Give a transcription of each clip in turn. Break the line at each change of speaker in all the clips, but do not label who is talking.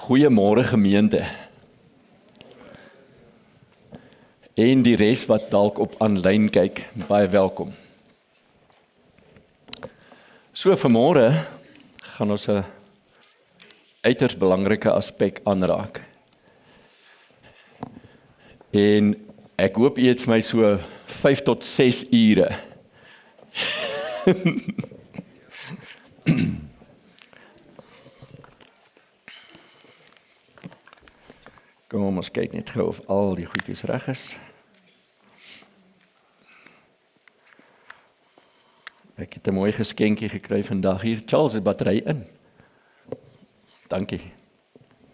Goeiemôre gemeente. En die res wat dalk op aanlyn kyk, baie welkom. So vanmôre gaan ons 'n uiters belangrike aspek aanraak. En ek hoop jy het vir my so 5 tot 6 ure. Kom ons kyk net gou of al die goedjies reg is. Ek het 'n mooi geskenkie gekry vandag hier. Charles, het battery in. Dankie.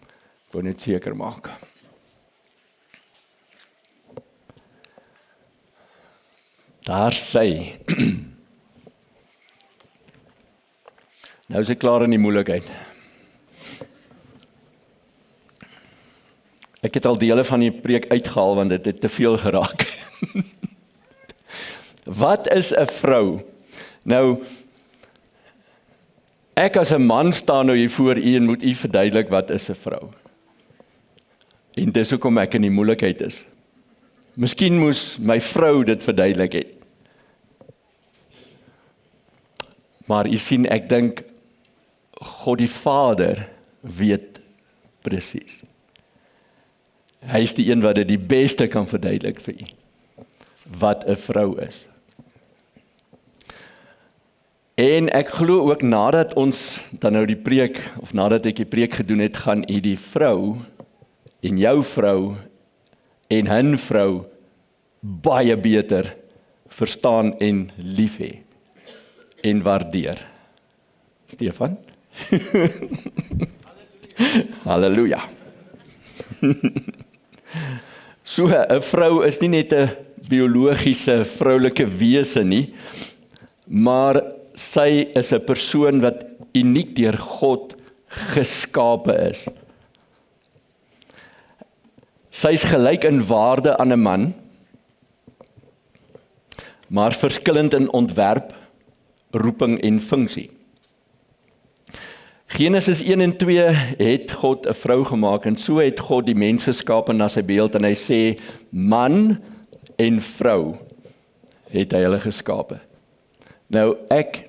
Ek wou net seker maak. Daar sê. Nou is ek klaar in die moeilikheid. Ek het al dele van die preek uitgehaal want dit het te veel geraak. Wat is 'n vrou? Nou, ek as 'n man staan nou hier voor u en moet u verduidelik wat is 'n vrou. En dis hoekom ek in die moeilikheid is. Miskien moes my vrou dit verduidelik het. Maar u sien, ek dink God die Vader weet presies. Hy is die een wat dit die beste kan verduidelik vir u. Wat 'n vrou is. En ek glo ook nadat ons dan nou die preek, of nadat ek die preek gedoen het, gaan u die vrou en jou vrou en hun vrou baie beter verstaan en lief hê en waardeer. Stefan? Halleluja. So, 'n vrou is nie net 'n biologiese vroulike wese nie, maar sy is 'n persoon wat uniek deur God geskape is. Sy is gelyk in waarde aan 'n man, maar verskillend in ontwerp, roeping en funksie. Genesis 1 en 2 het God 'n vrou gemaak en so het God die mens geskape na sy beeld en hy sê man en vrou het hy hulle geskape. Nou ek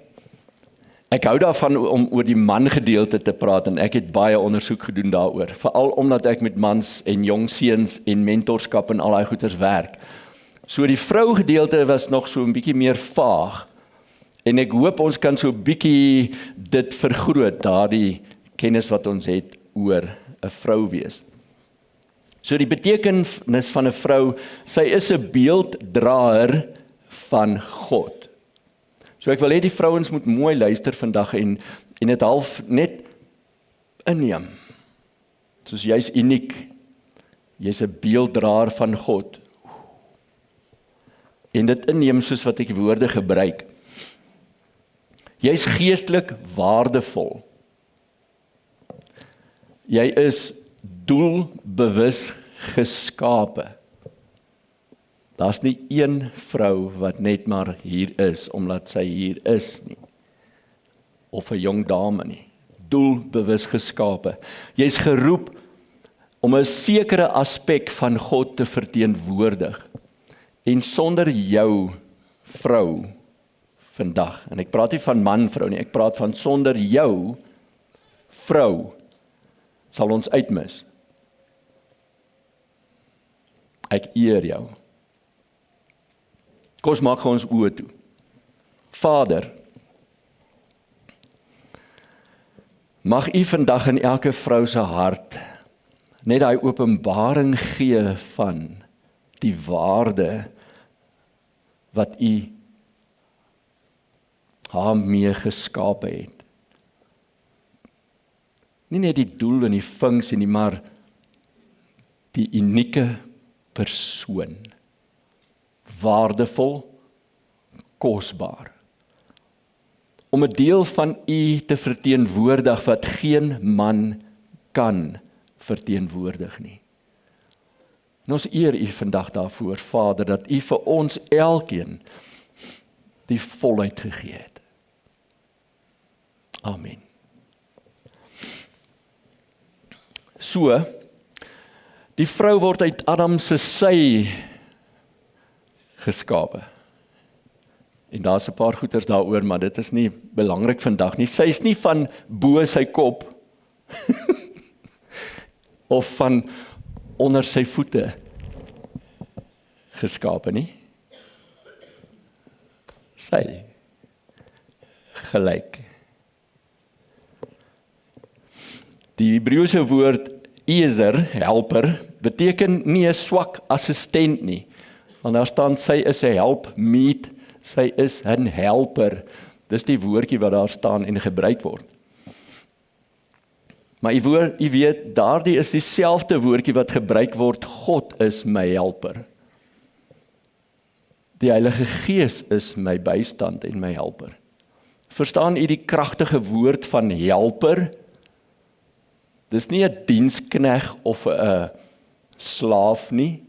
hou daarvan om oor die man gedeelte te praat en ek het baie ondersoek gedoen daaroor, veral omdat ek met mans en jong seuns en mentorskap en al daai goeters werk. So die vrou gedeelte was nog so 'n bietjie meer vaag. En ek hoop ons kan so 'n bietjie dit vergroot, daardie kennis wat ons het oor 'n vrou wees. So die betekenis van 'n vrou, sy is 'n beelddraer van God. So ek wil hê die vrouens moet mooi luister vandag en dit half net inneem. Soos jy's uniek. Jy's 'n beelddraer van God. En dit inneem soos wat ek die woorde gebruik. Jy's geestelik waardevol. Jy is doelbewus geskape. Daar's nie een vrou wat net maar hier is, omdat sy hier is nie. Of 'n jong dame nie. Doelbewus geskape. Jy's geroep om 'n sekere aspek van God te verteenwoordig. En sonder jou vrou vandag, en ek praat nie van man-vrou nie, ek praat van sonder jou vrou, sal ons uitmis. Ek eer jou. Kom ons maak ons oë toe. Vader, mag u vandag in elke vrou se hart net daai openbaring gee van die waarde wat u haar mee geskape het. Nie net die doel en die funksie nie, maar die unieke persoon. Waardevol, kosbaar. Om 'n deel van u te verteenwoordig wat geen man kan verteenwoordig nie. En ons eer u vandag daarvoor, Vader, dat u vir ons elkeen die volheid gegee het. Amen. So, die vrou word uit Adam se sy geskape. En daar's 'n paar goeters daaroor, maar dit is nie belangrik vandag nie. Sy is nie van bo sy kop of van onder sy voete geskape nie. Sy gelyk. Die Hebreëse woord ezer, helper, beteken nie 'n swak assistent nie. Want daar staan sy is 'n helpmeet, sy is 'n helper. Dis die woordjie wat daar staan en gebruik word. Maar u weet, daardie is dieselfde woordjie wat gebruik word, God is my helper. Die Heilige Gees is my bystand en my helper. Verstaan u die kragtige woord van helper? Dis nie 'n dienskneg of 'n slaaf nie.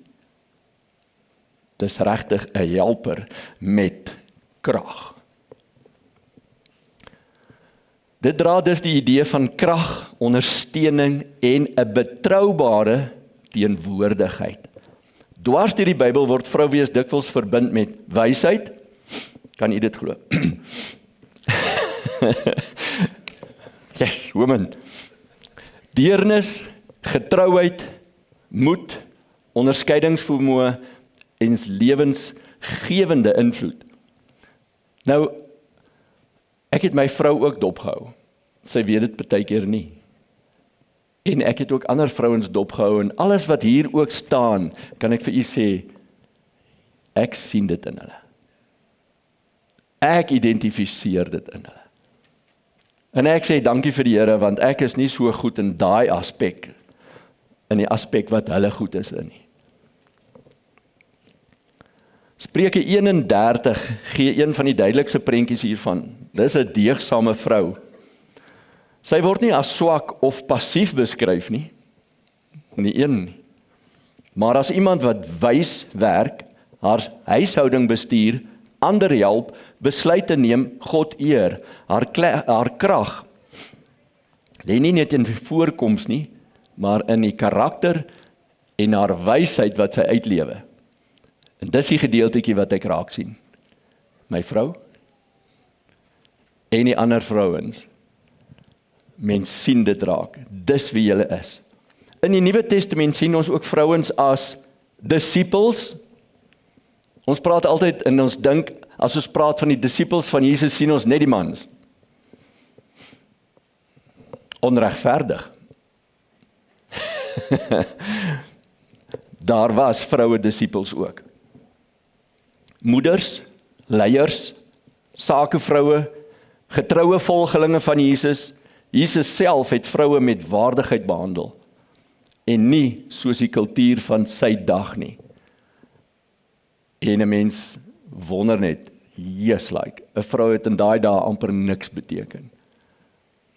Dis regtig 'n helper met krag. Dit dra dus die idee van krag, ondersteuning en 'n betroubare teenwoordigheid. Dwars deur die Bybel word vrou wees dikwels verbind met wysheid. Kan u dit glo? Yes, woman. Deernis, getrouheid, moed, onderskeidingsvermoë en lewensgewende invloed. Nou, ek het my vrou ook dopgehou. Sy weet dit baie keer nie. En ek het ook ander vrouens dopgehou en alles wat hier ook staan, kan ek vir u sê, ek sien dit in hulle. Ek identifiseer dit in hulle. En ek sê dankie vir die Here, want ek is nie so goed in daai aspek, in die aspek wat hulle goed is in nie. Spreuke 31 gee een van die duidelikste prentjies hiervan. Dis 'n deegsame vrou. Sy word nie as swak of passief beskryf nie. Nie een nie. Maar as iemand wat wys werk, haar huishouding bestuur, ander help, besluite neem, God eer, haar krag lê nie net in die voorkoms nie, maar in die karakter en haar wysheid wat sy uitlewe. En dis die gedeeltetjie wat ek raak sien. My vrou en die ander vrouens. Mens sien dit raak. Dis wie julle is. In die Nuwe Testament sien ons ook vrouens as disciples. Ons praat altyd en ons dink, as ons praat van die disippels van Jesus, sien ons net die mans. Onregverdig. Daar was vroue disippels ook. Moeders, leiers, sakevroue, getroue volgelinge van Jesus. Jesus self het vroue met waardigheid behandel en nie soos die kultuur van sy dag nie. En 'n mens wonder net, like, 'n vrou het in daai dae amper niks beteken.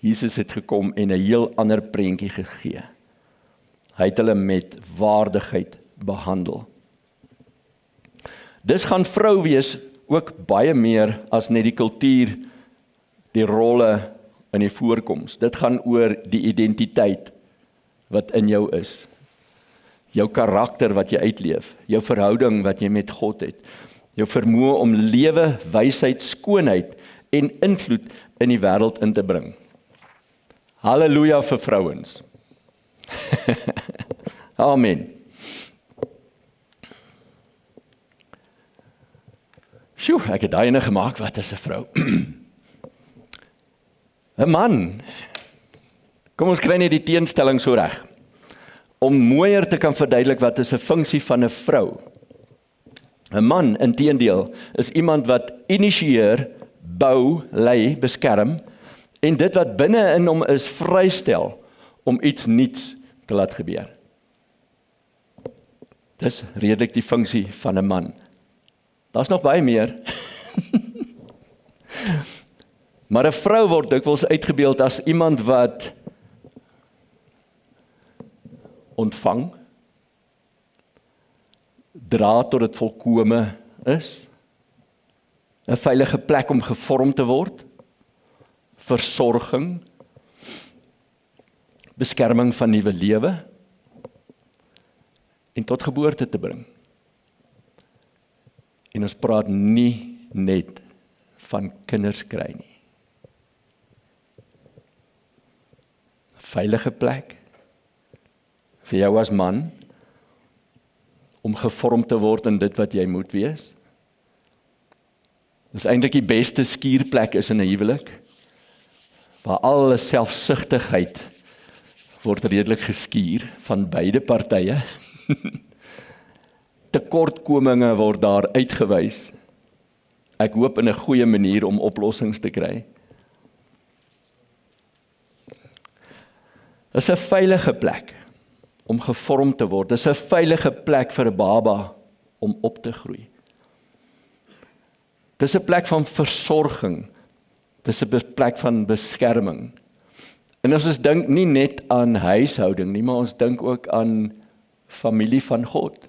Jesus het gekom en 'n heel ander prentjie gegee. Hy het hulle met waardigheid behandel. Dis gaan vrou wees ook baie meer as net die kultuur, die rolle in die voorkoms. Dit gaan oor die identiteit wat in jou is. Jou karakter wat jy uitleef, jou verhouding wat jy met God het, jou vermoë om lewe, wysheid, skoonheid en invloed in die wêreld in te bring. Halleluja vir vrouens. Amen. Sjoe, ek het daai ene gemaak, wat is 'n vrou? 'n Man. Kom ons kry net die teenstelling so reg. Om mooier te kan verduidelik wat is 'n funksie van 'n vrou. 'n Man, inteendeel, is iemand wat initieer, bou, lei, beskerm en dit wat binne in hom is vrystel om iets nuuts te laat gebeur. Dis redelik die funksie van 'n man. Daar's nog baie meer. Maar 'n vrou word dikwels uitgebeeld as iemand wat ontvang, dra tot dit volkome is, 'n veilige plek om gevorm te word, versorging, beskerming van nuwe lewe en tot geboorte te bring. En ons praat nie net van kinders kry nie. Veilige plek vir jou as man om gevorm te word in dit wat jy moet wees. Dis eintlik die beste skuurplek is in 'n huwelik, waar alle selfsugtigheid word redelik geskuur van beide partye. Tekortkominge word daar uitgewys. Ek hoop in 'n goeie manier om oplossings te kry. Dis 'n veilige plek om gevorm te word. Dis 'n veilige plek vir 'n baba om op te groei. Dis 'n plek van versorging. Dis 'n plek van beskerming. En ons dink nie net aan huishouding nie, maar ons dink ook aan familie van God.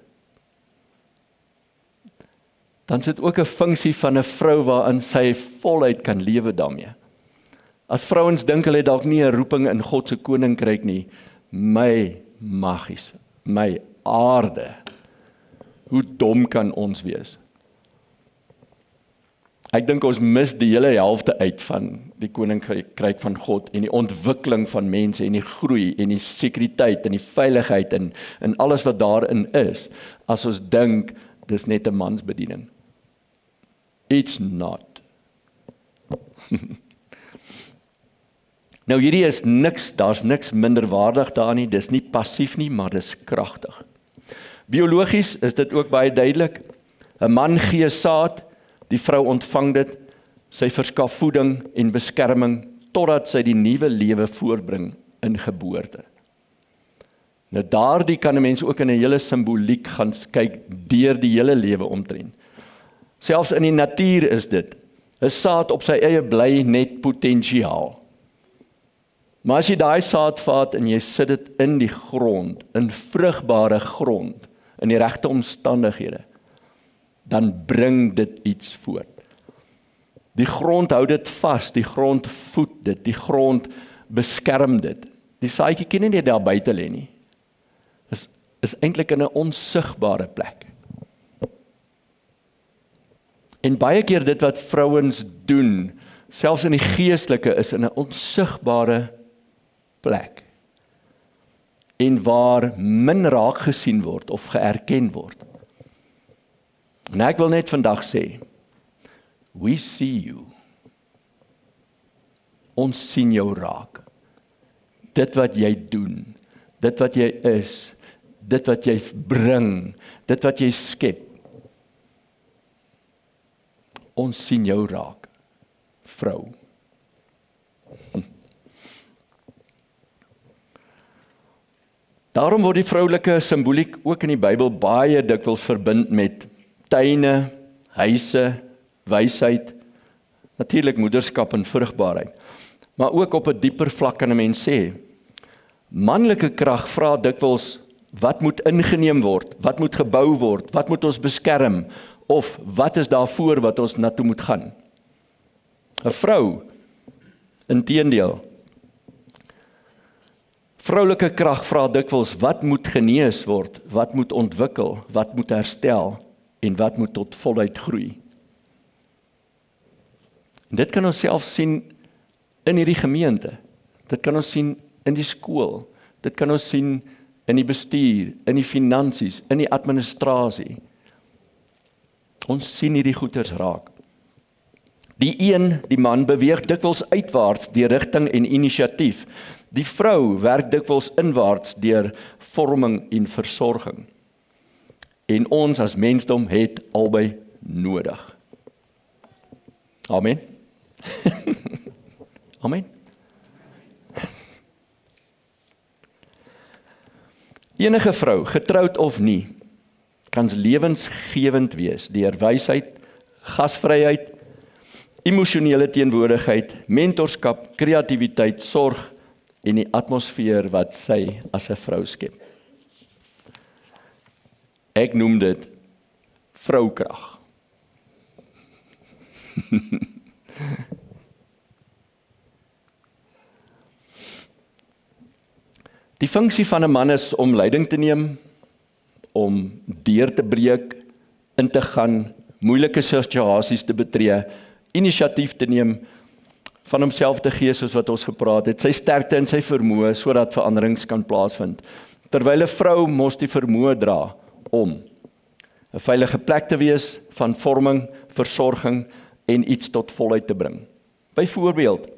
Dan is dit ook 'n funksie van 'n vrou waarin sy voluit kan lewe daarmee. As vrouens dink hulle het dalk nie 'n roeping in God se koninkryk nie, my magies, my aarde, hoe dom kan ons wees? Ek dink ons mis die hele helfte uit van die koninkryk van God en die ontwikkeling van mense en die groei en die sekuriteit en die veiligheid en alles wat daarin is, as ons dink dis net 'n mansbediening. It's not. Nou hierdie is niks, daar's niks minderwaardig daar nie, dis nie passief nie, maar dis kragtig. Biologies is dit ook baie duidelik. 'n Man gee saad, die vrou ontvang dit, sy verskaf voeding en beskerming, totdat sy die nuwe lewe voorbring in geboorte. Nou daardie kan 'n mens ook in 'n hele simboliek gaan kyk deur die hele lewe omtrent. Selfs in die natuur is dit. 'n Saad op sy eie bly net potensiaal. Maar as jy daai saad vat en jy sit dit in die grond, in vrugbare grond, in die regte omstandighede, dan bring dit iets voort. Die grond hou dit vas, die grond voed dit, die grond beskerm dit. Die saadjie kan nie net daar buite lê nie. Is eintlik in 'n onsigbare plek. En baie keer dit wat vrouens doen, selfs in die geestelike, is in 'n onsigbare plek. En waar min raak gesien word of geerken word. En ek wil net vandag sê, we see you. Ons sien jou raak. Dit wat jy doen, dit wat jy is, dit wat jy bring, dit wat jy skep. Ons sien jou raak, vrou. Daarom word die vroulike simboliek ook in die Bybel baie dikwels verbind met tuine, huise, wysheid, natuurlik moederskap en vrugbaarheid. Maar ook op 'n dieper vlak kan 'n mens sê, manlike krag vra dikwels, wat moet ingeneem word, wat moet gebou word, wat moet ons beskerm, of wat is daarvoor wat ons na toe moet gaan. 'n Vrou, inteendeel, vroulike krag vra dikwels, wat moet genees word, wat moet ontwikkel, wat moet herstel, en wat moet tot voluit groei. En dit kan ons self sien in hierdie gemeente, dit kan ons sien in die skool, dit kan ons sien in die bestuur, in die finansies, in die administrasie. Ons sien hierdie goeters raak. Die man beweeg dikwels uitwaarts deur rigting en inisiatief. Die vrou werk dikwels inwaarts deur vorming en versorging. En ons as mensdom het albei nodig. Amen. Amen. Enige vrou, getroud of nie, kan lewensgewend wees deur wysheid, gasvryheid, emosionele teenwoordigheid, mentorskap, kreatiwiteit, sorg en die atmosfeer wat sy as 'n vrou skep. Ek noem dit vroukrag. Die funksie van 'n man is om leiding te neem, om deur te breek, in te gaan, moeilike situasies te betree, inisiatief te neem, van homself te gee soos wat ons gepraat het, sy sterkte en sy vermoë sodat veranderings kan plaasvind. Terwyl 'n vrou mos die vermoë dra om 'n veilige plek te wees van vorming, versorging en iets tot volheid te bring. Byvoorbeeld,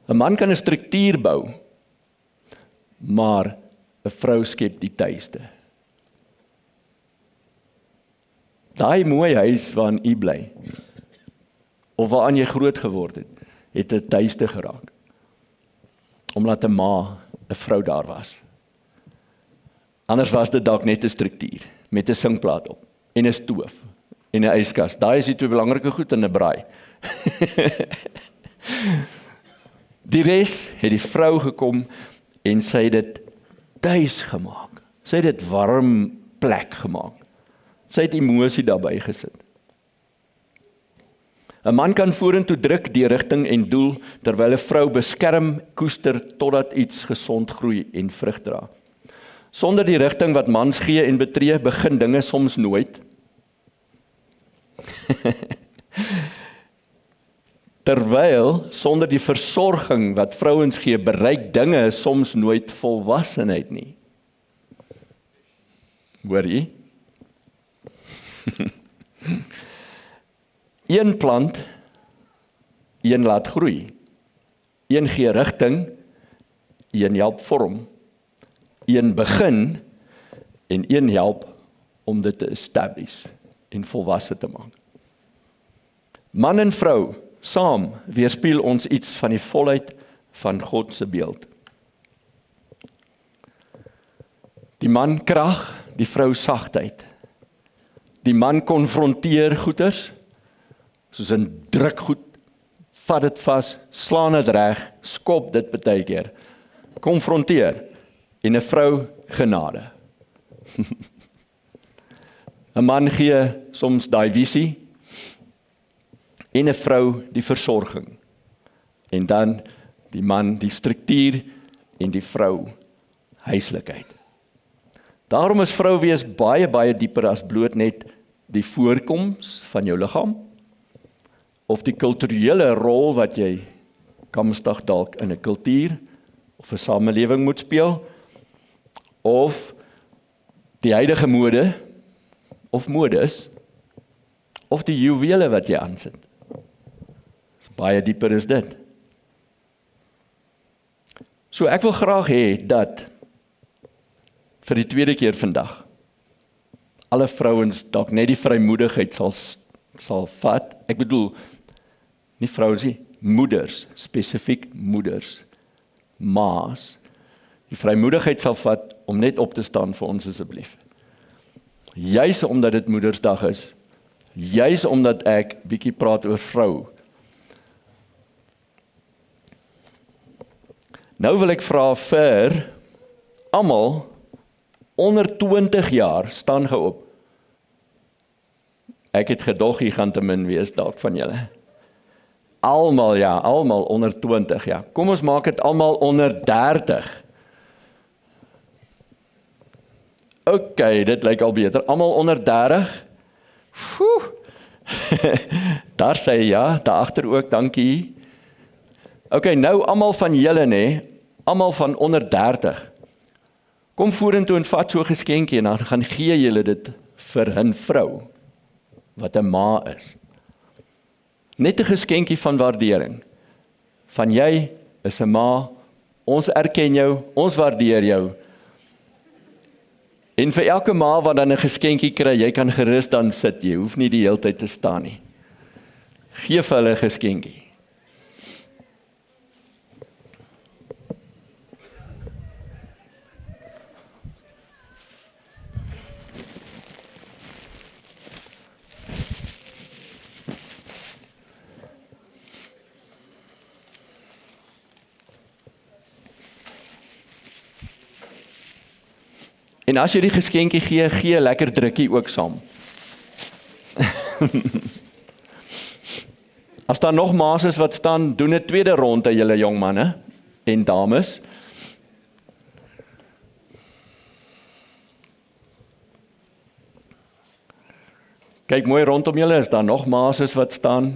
'n man kan 'n struktuur bou, maar 'n vrou skep die tuiste. Daai mooi huis waarin u bly, of waaraan jy groot geword het 'n tuiste geraak. Omdat 'n ma, 'n vrou daar was. Anders was dit dalk net 'n struktuur, met 'n singplaat op, en 'n stoof, en 'n yskas. Daai is die twee belangrike goed in 'n braai. Die res het die vrou gekom, en sy het dit tuis gemaak. Sy het dit warm plek gemaak. Sy het emosie daarbey gesit. 'n man kan vorentoe druk die rigting en doel, terwyl 'n vrou beskerm, koester, totdat iets gesond groei en vrug dra. Sonder die rigting wat mans gee en betree, begin dinge soms nooit. Terwyl, sonder die versorging wat vrouens gee, bereik dinge soms nooit volwassenheid nie. Hoor jy? Een plant, een laat groei. Een gee rigting, een help vorm. Een begin, en een help om dit te establish en volwasse te maak. Man en vrou, saam weerspieël ons iets van die volheid van God se beeld. Die man krag, die vrou sagtheid. Die man konfronteer goeters, soos 'n drukgoed, vat dit vas, slaan dit reg, skop dit baie keer. Konfronteer, en 'n vrou genade. 'n man gee soms daai visie, en 'n vrou die versorging. En dan die man die struktuur en die vrou huislikheid. Daarom is vrou wees baie, baie dieper as bloot net die voorkoms van jou liggaam, of die kulturele rol wat jy kamstig dalk in 'n kultuur of 'n samelewing moet speel, of die huidige mode, of modes, of die juwele wat jy aansit. Baie dieper is dit. So ek wil graag hê dat, vir die tweede keer vandag, alle vrouens dalk net die vrymoedigheid sal vat. Ek bedoel, nie vrouens nie, moeders, spesifiek moeders, ma's, die vrymoedigheid sal vat om net op te staan vir ons asseblief. Juis omdat dit Moedersdag is, juis omdat ek bietjie praat oor vrou. Nou wil ek vra vir almal onder 20 jaar, staan gou op. Ek het gedog hier gaan te min wees dalk van julle. Almal ja, almal onder 20 ja. Kom ons maak dit almal onder 30. OK, dit lyk al beter. Almal onder 30. Daar sê ja, daar agter ook, dankie. OK, nou almal van julle nê, almal van onder 30. Kom vorentoe en vat so 'n geskenkie en dan gaan gee julle dit vir 'n vrou wat 'n ma is. Net 'n geskenkie van waardering. Van jy is 'n ma, ons erken jou, ons waardeer jou. En vir elke ma wat dan 'n geskenkie kry, jy kan gerus dan sit, jy hoef nie die hele tyd te staan nie. Geef hulle 'n geskenkie. En as jy die geskenkie gee, gee 'n lekker drukkie ook saam. As daar nog ma's is wat staan, doen 'n tweede ronde julle jong manne en dames. Kyk mooi rondom julle, is daar nog ma's wat staan?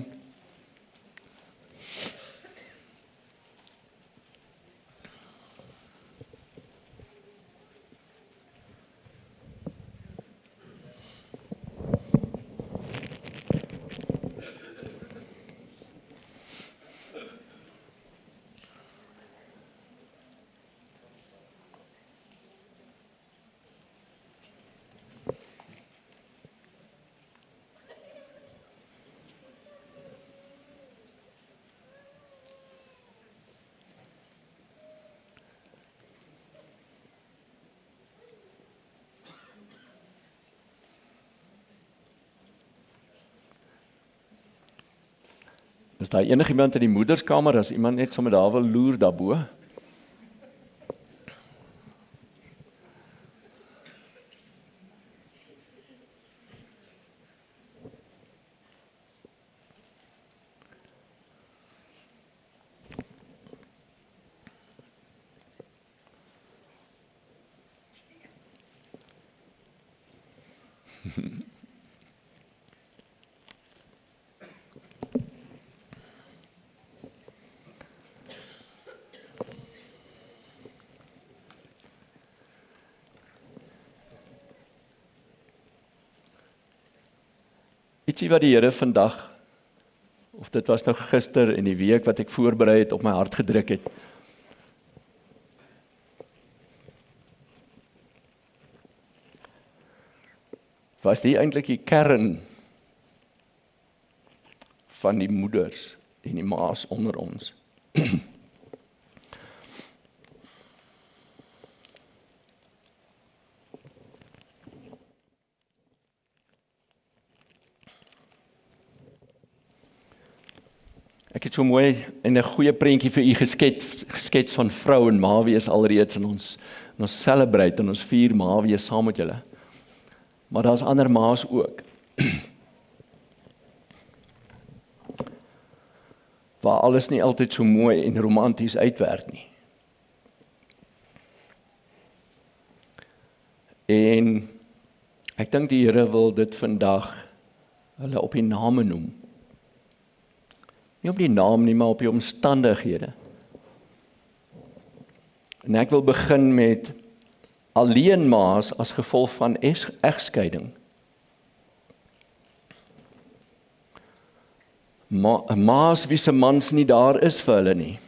Is daar enigiemand in die moederskamer, as iemand net sommer daar wil loer daarbo? Ietsie wat die Here vandag, of dit was nog gister in die week wat ek voorberei het, op my hart gedruk het. Was die eintlik die kern van die moeders en die ma's onder ons? Ek het so mooi en 'n goeie prentjie vir u geskets van vrou en ma wees alreeds in ons celebrate en ons vier ma wees saam met julle. Maar daar's ander ma's ook. Waar alles nie altyd so mooi en romanties uitwerk nie. En ek dink die Here wil dit vandag hulle op die name noem. Nie op die naam nie, maar op die omstandighede. En ek wil begin met alleen ma's as gevolg van egskeiding. Ma's wie se mans nie daar is vir hulle nie.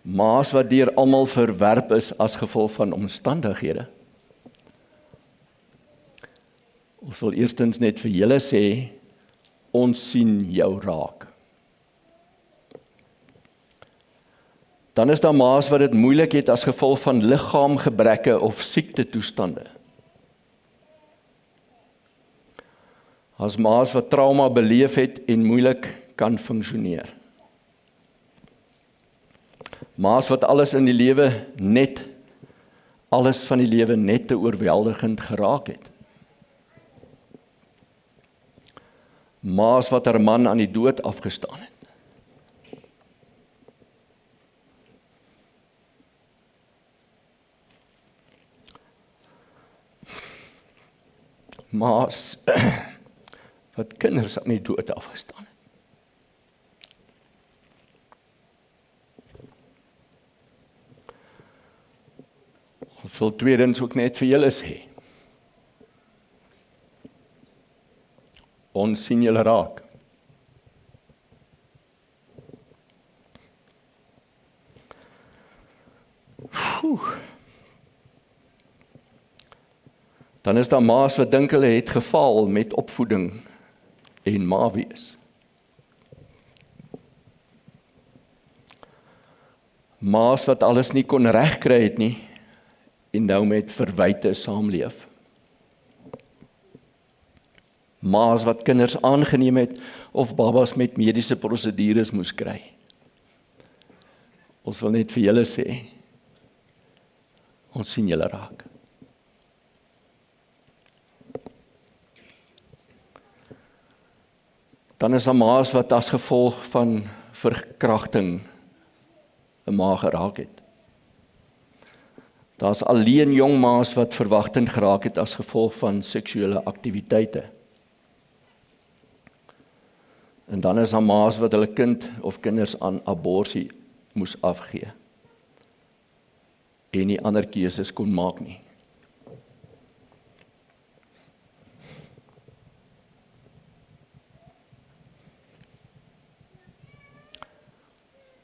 Ma's wat deur almal verwerp is as gevolg van omstandighede. Ons wil eerstens net vir julle sê, ons sien jou raak. Dan is daar ma's wat dit moeilik het as gevolg van liggaamgebreke of siektetoestande. As ma's wat trauma beleef het en moeilik kan funksioneer. Ma's wat alles van die lewe net te oorweldigend geraak het. Ma's wat haar man aan die dood afgestaan het. Ma's wat kinders aan die dood afgestaan het. Ons wil tweedens ook net vir julle sê. Ons sien julle raak. Dan is daar ma's wat dink hulle het gefaal met opvoeding en ma wees. Ma's wat alles nie kon regkry het nie en nou met verwyte saamleef. Ma's wat kinders aangeneem het of babas met mediese prosedures moes kry. Ons wil net vir julle sê, ons sien julle raak. Dan is daar ma's wat as gevolg van verkrachting 'n ma geraak het. Daar's alleen jong ma's wat verwagting geraak het as gevolg van seksuele aktiwiteite. En dan is daar ma's wat hulle kind of kinders aan abortus moes afgee. En nie ander keuses kon maak nie.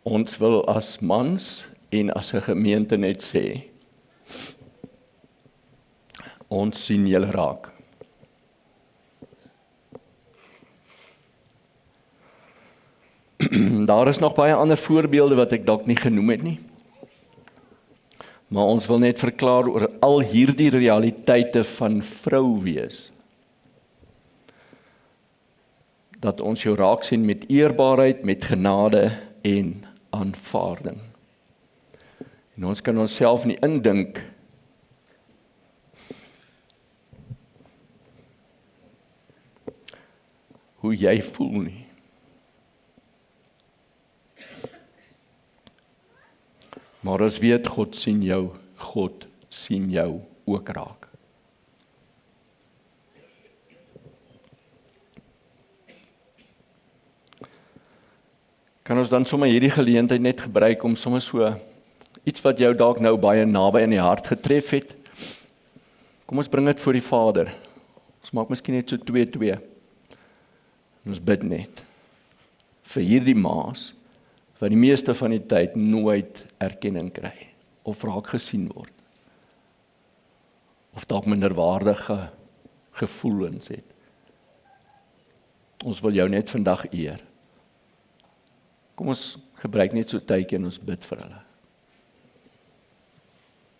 Ons wil as mans en as 'n gemeente net sê, ons sien julle raak. Daar is nog baie ander voorbeelde wat ek dalk nie genoem het nie. Maar ons wil net verklaar oor al hierdie realiteite van vrou wees. Dat ons jou raak sien met eerbaarheid, met genade en aanvaarding. En ons kan onsself nie indink hoe jy voel nie. Maar ons weet God sien jou ook raak. Kan ons dan sommer hierdie geleentheid net gebruik om sommer so iets wat jou dalk nou baie naby in die hart getref het. Kom ons bring dit voor die Vader. Ons maak miskien net so 2-2. En ons bid net vir hierdie ma's wat die meeste van die tyd nooit erkenning kry of raak gesien word. Of dalk minderwaardige gevoelens het. Ons wil jou net vandag eer. Kom ons gebruik net so tydjie en ons bid vir hulle.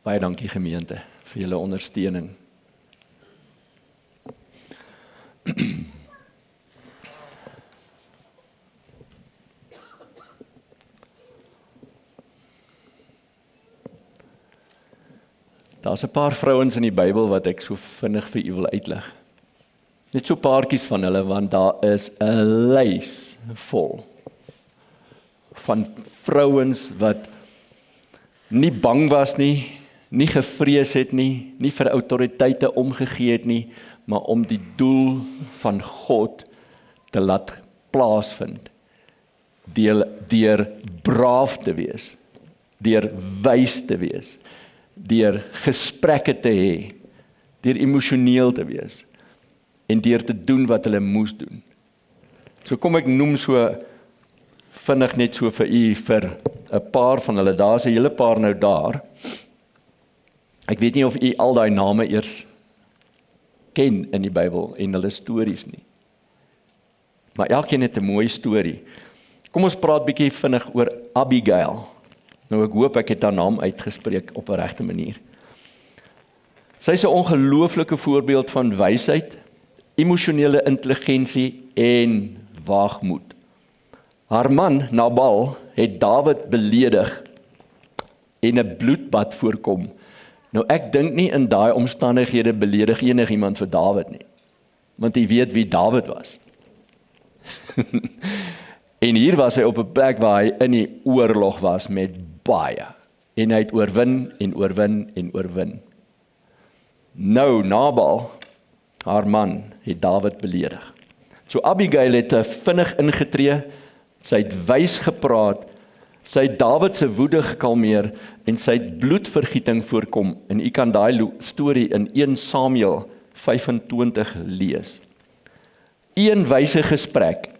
Baie dankie gemeente vir julle ondersteuning. Daar's 'n paar vrouens in die Bybel wat ek so vinnig vir u wil uitlig. Net so paartjies van hulle, want daar is 'n lys vol van vrouens wat nie bang was nie, nie gevrees het nie, nie vir autoriteite omgegee het nie, maar om die doel van God te laat plaasvind. Deur braaf te wees, deur wys te wees, deur gesprekke te hê, deur emosioneel te wees, en deur te doen wat hulle moes doen. So kom ek noem so vinnig net so vir u, vir 'n paar van hulle, daar's 'n hele paar nou daar. Ek weet nie of u al daai name eers ken in die Bybel en hulle stories nie. Maar elkeen het 'n mooi storie. Kom ons praat bietjie vinnig oor Abigail. Nou ek hoop ek het haar naam uitgespreek op 'n regte manier. Sy is 'n ongelooflike voorbeeld van wysheid, emosionele intelligensie en waagmoed. Haar man Nabal het Dawid beledig en 'n bloedbad voorkom. Nou ek dink nie in daai omstandighede beledig enigiemand vir Dawid nie, want jy weet wie Dawid was. En hier was hy op 'n plek waar hy in die oorlog was met baie, en hy het oorwin en oorwin en oorwin. Nou Nabal, haar man, het Dawid beledig. So Abigail het vinnig ingetree, sy het wys gepraat, sy het Dawid se woede gekalmeer en sy het bloedvergieting voorkom. En u kan daai storie in 1 Samuel 25 lees. Een wyse gesprek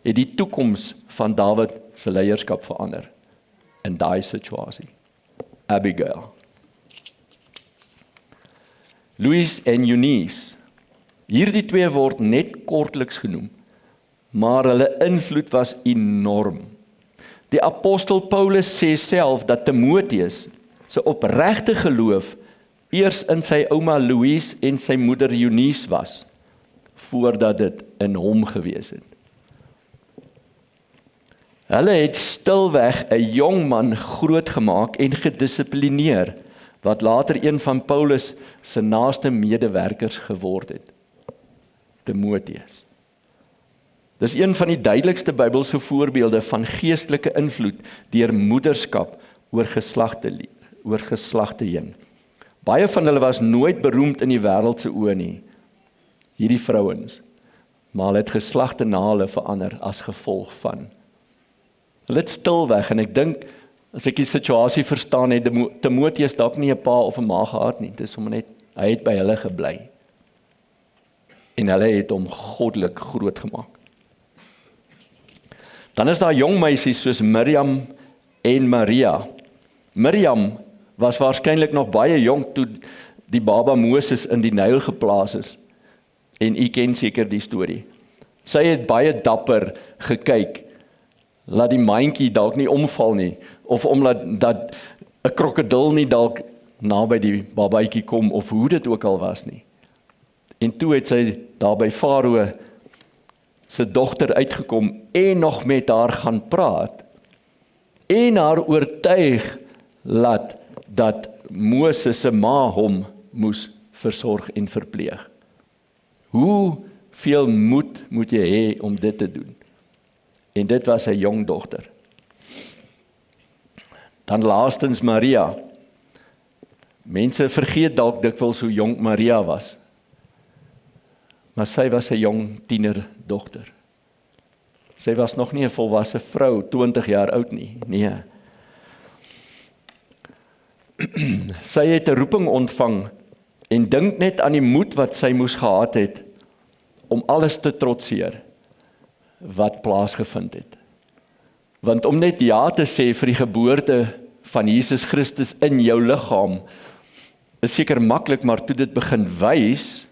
het die toekoms van Dawid se leierskap verander in daai situasie. Abigail. Louis en Eunice. Hierdie twee word net kortliks genoem, maar hulle invloed was enorm. Die apostel Paulus sê self dat Timoteus se opregte geloof eers in sy ouma Louise en sy moeder Eunice was, voordat dit in hom gewees het. Hulle het stilweg 'n jong man grootgemaak en gedissiplineer, wat later een van Paulus se naaste medewerkers geword het. Timoteus. Dis een van die duidelikste Bybelse voorbeelde van geestelike invloed deur moederskap oor geslagte heen. Baie van hulle was nooit beroemd in die wêreld se oë nie, hierdie vrouens, maar hulle het geslagte na hulle verander as gevolg van. Hulle het stilweg, en ek dink, as ek die situasie verstaan het, Timoteus dalk nie 'n pa of 'n ma gehad nie, dis sommer net, hy het by hulle gebly. En hulle het hom goddelik groot gemaak. Dan is daar jong meisies soos Miriam en Maria. Miriam was waarskynlik nog baie jonk toe die baba Moses in die Nyl geplaas is. En u ken seker die storie. Sy het baie dapper gekyk, laat die mandjie dalk nie omval nie, of omdat dat 'n krokodil nie dalk naby die babaitjie kom, of hoe dit ook al was nie. En toe het sy daar by Farao se dogter uitgekom en nog met haar gaan praat en haar oortuig laat dat Moses se ma hom moes versorg en verpleeg. Hoe veel moed moet jy hê om dit te doen? En dit was 'n jong dogter. Dan laastens Maria. Mense vergeet dalk dikwels hoe jonk Maria was. Maar sy was 'n jong tienerdogter. Sy was nog nie 'n volwasse vrou, 20 jaar oud nie. Nee. Sy het 'n roeping ontvang en dink net aan die moed wat sy moes gehad het om alles te trotseer wat plaasgevind het. Want om net ja te sê vir die geboorte van Jesus Christus in jou liggaam is seker maklik, maar toe dit begin wys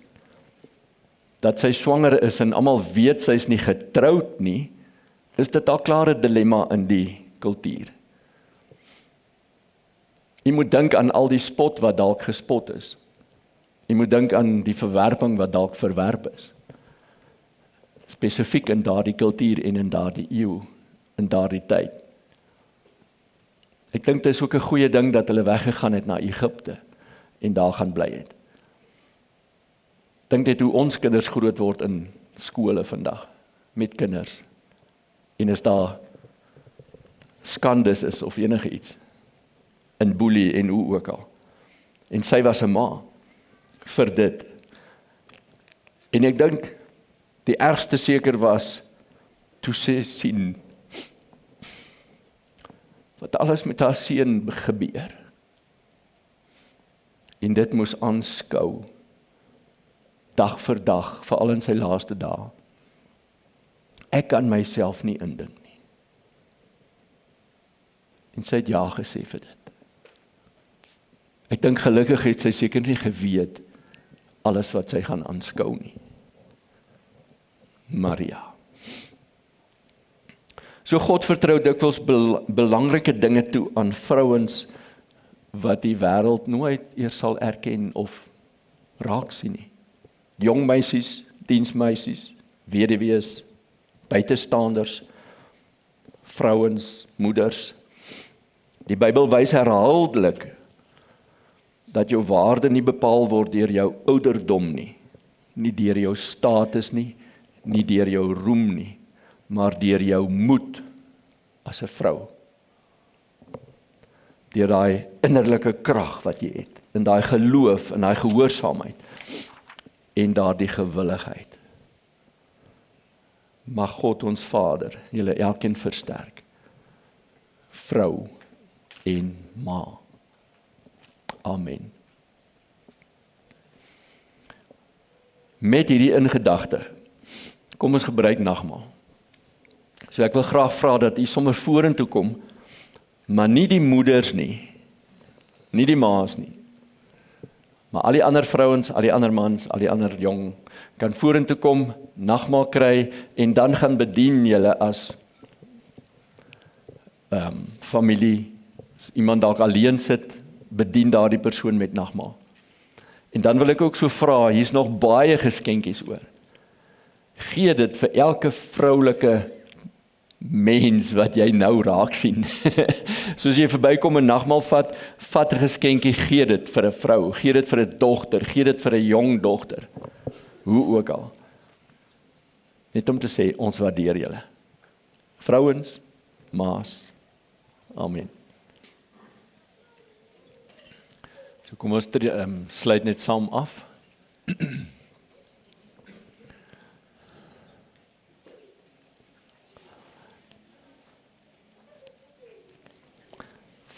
dat sy swanger is en almal weet sy is nie getroud nie, is dit al klaar 'n dilemma in die kultuur. Jy moet dink aan al die spot wat dalk gespot is. Jy moet dink aan die verwerping wat dalk verwerp is. Spesifiek in daardie kultuur en in daardie eeu, in daardie tyd. Ek dink dit is ook 'n goeie ding dat hulle weggegaan het na Egipte en daar gaan bly het. Dink net hoe ons kinders groot word in skole vandag, met kinders. En as daar skandes is of enige iets, in boelie en hoe ook al. En sy was 'n ma vir dit. En ek dink, die ergste seker was, toe sy sien, wat alles met haar seun gebeur. En dit moes aanskou, dag vir dag, veral in sy laaste dae. Ek kan myself nie indink nie. En sy het ja gesê vir dit. Ek dink gelukkig het sy seker nie geweet alles wat sy gaan aanskou nie. Maria. So God vertrou dikwels belangrike dinge toe aan vrouens wat die wêreld nooit eers sal erken of raak sien nie. Jong meisies, diensmeisies, weduwees, buitestanders, vrouens, moeders. Die Bybel wys herhaaldelik dat jou waarde nie bepaal word deur jou ouderdom nie, nie deur jou status nie, nie deur jou roem nie, maar deur jou moed as 'n vrou. Deur daai innerlike krag wat jy het, in daai geloof, in daai gehoorsaamheid en daardie gewilligheid. Mag God ons Vader julle elkeen versterk, vrou en ma. Amen. Met hierdie in gedagte, kom ons gebruik nagmaal. So ek wil graag vra dat u sommer vorentoe kom, maar nie die moeders nie, nie die ma's nie, maar al die ander vrouens, al die ander mans, al die ander jong, kan vorentoe kom, nagmaal kry, en dan gaan bedien julle as familie, as iemand dalk alleen sit, bedien daardie persoon met nagmaal. En dan wil ek ook so vra, hier's nog baie geskenkies oor. Gee dit vir elke vroulike mens wat jy nou raak sien. Soos jy verbykom en nagmaal vat 'n geskenkie, gee dit vir 'n vrou, gee dit vir 'n dogter, gee dit vir 'n jong dogter. Hoe ook al. Net om te sê, ons waardeer julle. Vrouens, ma's. Amen. So kom ons sluit net saam af.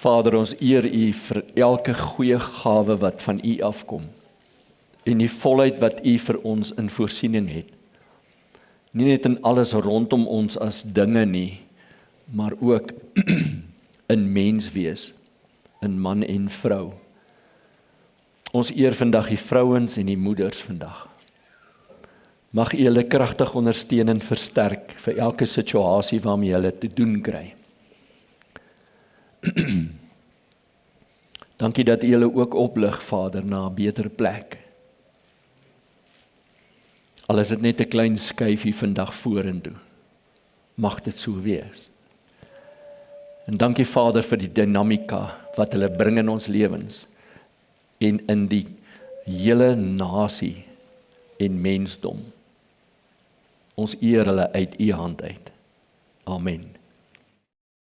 Vader, ons eer U vir elke goeie gawe wat van U afkom en die volheid wat U vir ons in voorsiening het. Nie net in alles rondom ons as dinge nie, maar ook in menswees, in man en vrou. Ons eer vandag die vrouens en die moeders vandag. Mag U hulle kragtig ondersteun en versterk vir elke situasie waarmee hulle te doen kry. Dankie dat U hulle ook oplig, Vader, na 'n beter plek. Al is dit net 'n klein skuifie vandag vorentoe. Mag dit so wees. En dankie, Vader, vir die dinamika wat hulle bring in ons lewens en in die hele nasie en mensdom. Ons eer hulle uit U hand uit. Amen.